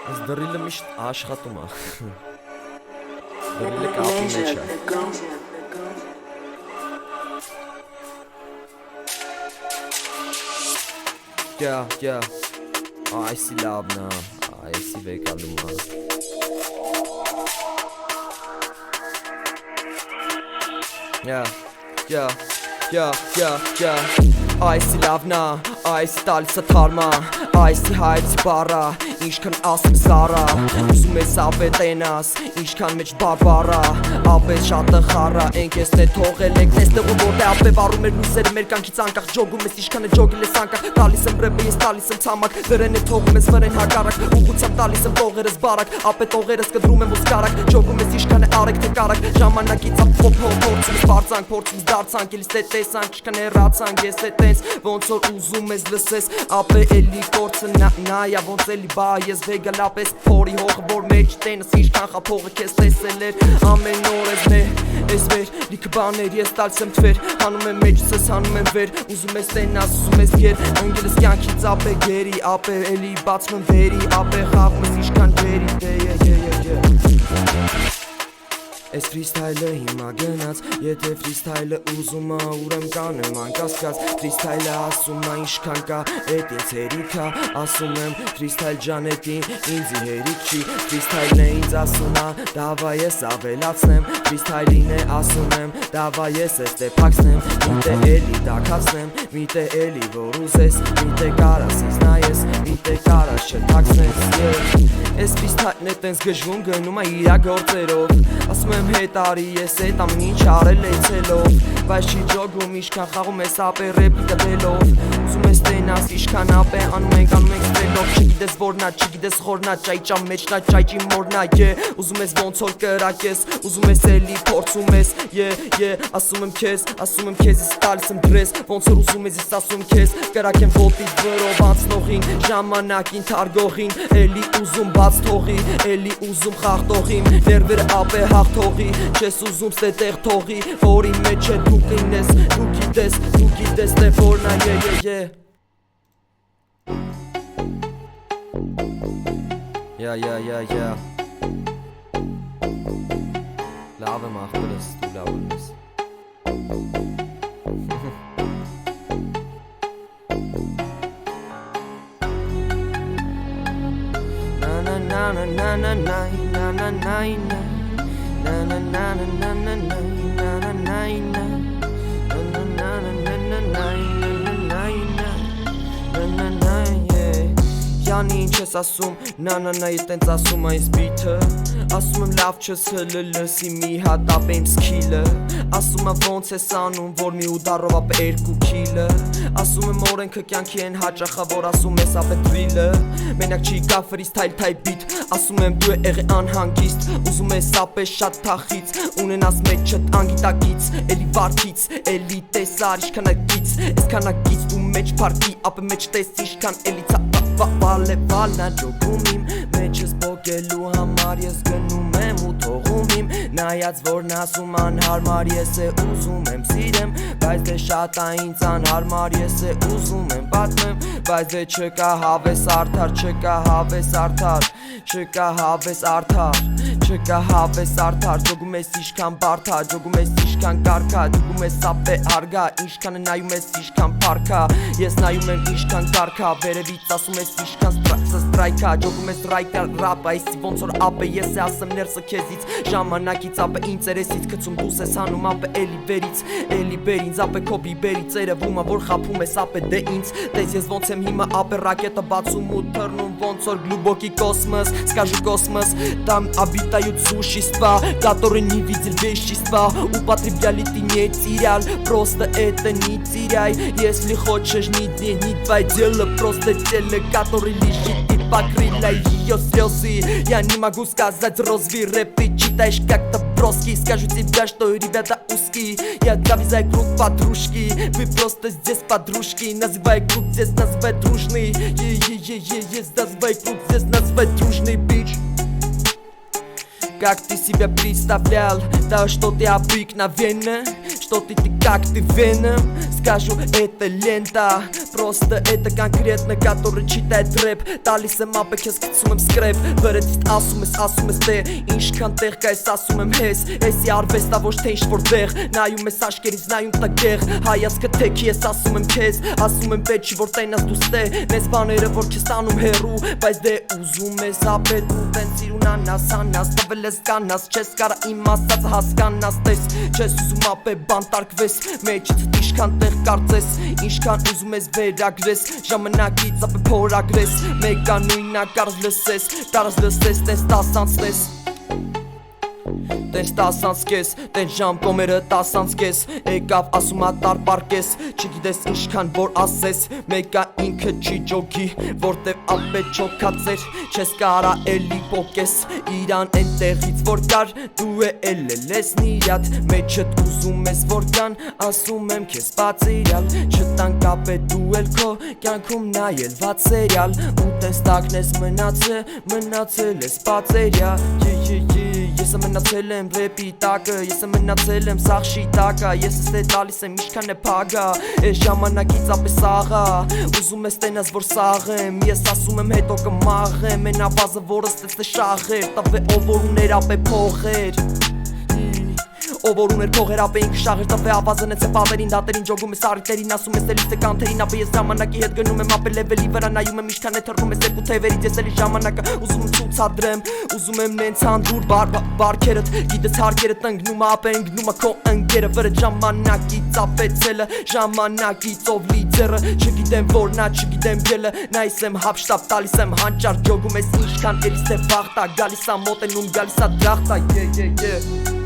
Այս դրիլը միշտ աշխատում է։ Դրիլը կապի մեջ է։ Այսի լավն է, այսի վեկալում է։ Այսի լավն է, այսի տալիս է թարմա, այսի հայցի բարա, ինչքան ասում սարա, ուզում ես ապետ ենաս, ինչքան մեջ բարբարա, ապետ շատը խարա, ենք ես թե թողել ենք, նեստեղում որտե ապե վարում էր լուսերը մեր կանքից անկախ, ջոգում ես ինչքան է ջոգել ես անկախ, տալիս եմ ռեպը ես տալիս եմ ցամաք, դրեն է թողում ես վրեն հակարակ, ուղղությամբ տալիս եմ տողերս բարակ, ապե տողերս կդրում եմ ոսկարակ, ջոգում ես ինչքան է արեք թե կարակ, ժամանակից ապ փորձում ես բարձանք, փորձում ես դարձանք, ելիս թե տեսանք, ինչքան հեռացանք, ես է տենց, ոնց որ ուզում ես լսես, ապե էլի կորցը նայա, ոնց էլի բա ես վեգալապես փորի հողը, որ մեջ տենս ինչքան խափողը քեզ տեսել էր, ամեն օր ես վեր, լիքը բաներ ես տալիս եմ թվեր, հանում եմ մեջս ես հանում եմ վեր, ուզում ես տենաս, ուզում ես գեր, ընգել ես կյանքից ապե գերի, ապե էլի բացում եմ վերի, ապե խաղում ես ինչքան ջերի, Այս ֆրիստայլը հիմա գնաց, եթե ֆրիստայլը ուզում է ուրեմ կանեմ անկասկած, ֆրիստայլը ասում է ինչքան կա, էդ ինձ հերիք է, ասում եմ ֆրիստայլ ջան էդին ինձի հերիք չի, ֆրիստայլն է ինձ ասում է, դավա ես ավելացնեմ, ֆրիստայլին է ասում եմ, դավա ես ես տեպաքսնեմ, միտե էլի տակացնեմ, միտե էլի որ ուզես, միտե կարաս ինձ նայես, միտե կարաս չտաքսնես, Այս ֆրիստայլն է տենց գժվում գնում է իրա գործերով, ասում եմ հետ արի ես էդ ամեն ինչ արել էցելով, բայց չի ջոգում ինչքան խաղում ես ապե ռեպի տվելով, ուզում ես տենաս ինչքան ապե անում ենք ստրելով, չգիտես որնա, չգիտես խորնա, ճայճա մեջնա, ճայճի մորնա, ուզում ես ոնց որ կրակես, ուզում ես էլի փորձում ես, ասում եմ քեզ ես տալիս եմ դրես, ոնց որ ուզում ես ասում քեզ, կրակ եմ ոտից վրով անցնողին, ժամանակին թարգողին, էլի ուզում բաց թողի, էլի ուզում խաղթողին, ներվերը ապե հաղթողի, չես ուզում ստեղ թողի, որի մեջ է դու կինես, դու գիտես թե որնա, Լավ եմ աղբերս, դու լավ ես Յանի ինչ ես ասում, ես տենց ասում այս բիթը, ասում եմ լավ չես հլը լսի մի հատ ապե իմ սկիլը, ասում եմ ոնց ես անում, որ մի ուդարով ապե 2 քիլը, ասում եմ օրենքը կյանքի են հաճախա, որ ասում ես ապե դրիլը, մենակ չի կա ֆրիստայլ թայպ բիթ, ասում եմ դու եղե անհանգիստ, ուզում ես ապե շատ թախից, ունենաս մեջդ անգիտակից, էլի վարդից, էլի տեսար ինչքանակից, այսքանակից դու մեջ պարկի, ապե մեջ տես ինչքան էլի Վալնա ջոգում իմ, մեջս բոգելու համար ես գնում եմ ու թողում իմ, նայած որն ասում անհարմար ես է ուզում եմ սիրեմ, բայց դե շատ է ինձ անհարմար ես է ուզում եմ պատմեմ, բայց դե չկա հավես արդար, չկա հավես արդար, ջոգում ես ինչքան բարդա, ջոգում ես ինչքան կարկա, ջոգում ես ապե արգա, ինչքան նայում ես ինչքան պարկա, ես նայում եմ ինչքան կարկա, վերևից ասում ես ինչքան ստրայքա, ջոգում ես ռայքա ռապ, այսի ոնց որ ապե ես է ասեմ ներսը քեզից, ժամանակից ապե ինձ երեսից կծում դուս ես հանում ապե էլի վերից, էլի բեր ինձ ապե կոպի բերի ծերևում որ խափում ես ապե դե ինձ, տես ես ոնց եմ հիմա ապե ռակետը бацում ու թռնում ոնց որ глубокий космос, скажу космос, там обитают существа, которые не видели вещества, употребляли ты не терял, просто это не теряй, если хочешь ни день, ни твое дело, просто тело, который лежит и покрыла ее слезы, я не могу сказать разве рэп ты читаешь как-то броски, скажу тебе, что ребята узкие, я завязаю круг подружки, вы просто здесь подружки, называй круг здесь, называй дружный, называй круг здесь, называй дружный бич. Как ты себя представлял, да что ты обыкновенно, что ты как ты Веном, скажу это лента, պրոստը Էտը կոնկրետնը կատորը չի տայդ ռեպ Տալիս եմ ապը քեզ գցում եմ սկրեպ Վրեցիտ ասում ես դե Ինչքան տեղ կա ես ասում եմ հես Էսի արվեստա ոչ թե ինչ-որ դեղ Նայում ես աշկերից նայում տակեղ Հայացքը թեքի ես ասում եմ քեզ Ասում եմ պետք չի որ տենաս դու ստե Մեզ բաները որ քեզ տանում հերու Բայց դե ուզում ես ապետ ու տեն սիրուն անաս Տվել ես կանաս չես կարա իմ ասածը հասկանաս Տես չես ուզում ապե բանտարկվես Մեջից ինչքան տեղ կարծես Ինչքան ուզում ես վերագրես Ժամանակից ապե փորագրես Մեկանույնա կարս լսես Կարս լսես տես 10 անցնես Տենց 10 անց կես, տենց ժամ կոմերը 10 անց կես Եկավ ասում ատար պարկես, չգիտես ինչքան որ ասես Մեկա ինքը չի ջոգի, որտև ապետ չոքացեր Չես կարա էլի պոկես, իրան են տեղից որ կար Դու է էլ ես նիրատ, մեջդ ուզում ես որ կան Ասում եմ քեզ բաց իրյալ, չտան կապետ դու էլ քո Կյանքում նայել վատ սերյալ, ու տես տակնես մնացել ես բացերյա Ես մնացել եմ ռեպի տակը, ես մնացել եմ սաղ շիտակա Ես ստե տալիս եմ ինչքան է փագա, ես ժամանակից ապես աղա Ուզում ես տենաս որ սաղեմ, ես ասում եմ հետո կմաղեմ Են ավազը որը ստեց է շաղեր, տվե ով որ ուներ ապե փողեր Ով որ ուներ փողեր ապե ինքը շաղեր տվե ավազը նեց է պավերին դատերին Ջոգում ես արիտերին, ասում ես էլիս է կանթերին Ապե ես ժամանակի հետ գնում եմ ապե լևելի վրա Նայում եմ ինչքան է թռնում ես երկու թևերից Ես էլի ժամանակը ուզում եմ ցուցադրեմ Ուզում եմ նենց հանդուր բարքերըդ Գիտես հարկերըդ ընգնում ապե ընգնում է քո ընկերը Վրը ժամանակից ապեցելը Ժամանակից ով լիձերը Չգիտեմ որ նա չգիտեմ ելը Նայս եմ հապշտապ տալիս եմ հանճար Ջոգում ես ինչքան էլիս է վաղտա Գալիս ա մոտենում գալիս ա դրախտա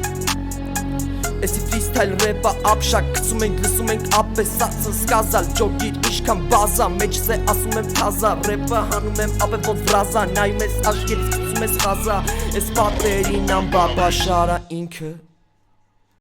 Էսի ֆրիստայլ ռեպա ապշակ Կծում ենք լսում ենք ապես ասը սկազալ Ջոգիր ինչքան բազա Մեջս է ասում եմ թազա Ռեպը հանում եմ ապե ոնց վրազա Նայում ես աշկերից կծում ես խազա Էս պատերին ամբա բաշարա ինքը